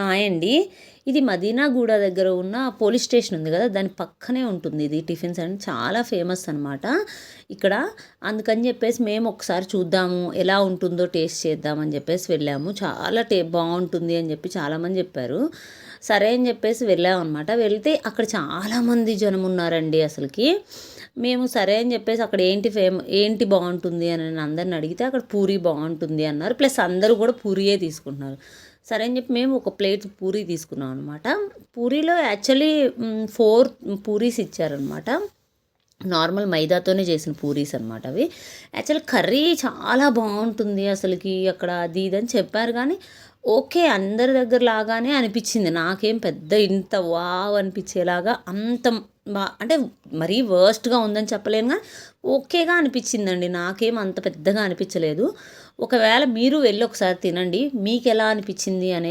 Hi అండి. ఇది మదీనాగూడ దగ్గర ఉన్న పోలీస్ స్టేషన్ ఉంది కదా, దాని పక్కనే ఉంటుంది ఇది టిఫిన్స్ అండ్ చాలా ఫేమస్ అనమాట ఇక్కడ. అందుకని చెప్పేసి మేము ఒకసారి చూద్దాము ఎలా ఉంటుందో టేస్ట్ చేద్దామని చెప్పేసి వెళ్ళాము. చాలా బాగుంటుంది అని చెప్పి చాలామంది చెప్పారు. సరే అని చెప్పేసి వెళ్ళాము అనమాట. వెళ్తే అక్కడ చాలామంది జనం ఉన్నారండి అసలుకి. మేము సరే అని చెప్పేసి అక్కడ ఏంటి బాగుంటుంది అని అందరిని అడిగితే అక్కడ పూరి బాగుంటుంది అన్నారు. ప్లస్ అందరూ కూడా పూరియే తీసుకుంటున్నారు. సరే అని చెప్పి మేము ఒక ప్లేట్ పూరీ తీసుకున్నాం అనమాట. పూరీలో యాక్చువల్లీ 4 పూరీస్ ఇచ్చారనమాట. నార్మల్ మైదాతోనే చేసిన పూరీస్ అనమాట అవి. యాక్చువల్ కర్రీ చాలా బాగుంటుంది అసలుకి అక్కడ అది ఇది అని చెప్పారు. కానీ ఓకే, అందరి దగ్గర లాగానే అనిపించింది. నాకేం పెద్ద ఇంత వావ్ అనిపించేలాగా అంత అంటే మరీ వర్స్ట్గా ఉందని చెప్పలేను, కానీ ఓకేగా అనిపించిందండి. నాకేం అంత పెద్దగా అనిపించలేదు. ఒకవేళ మీరు వెళ్ళి ఒకసారి తినండి, మీకు ఎలా అనిపించింది అనేది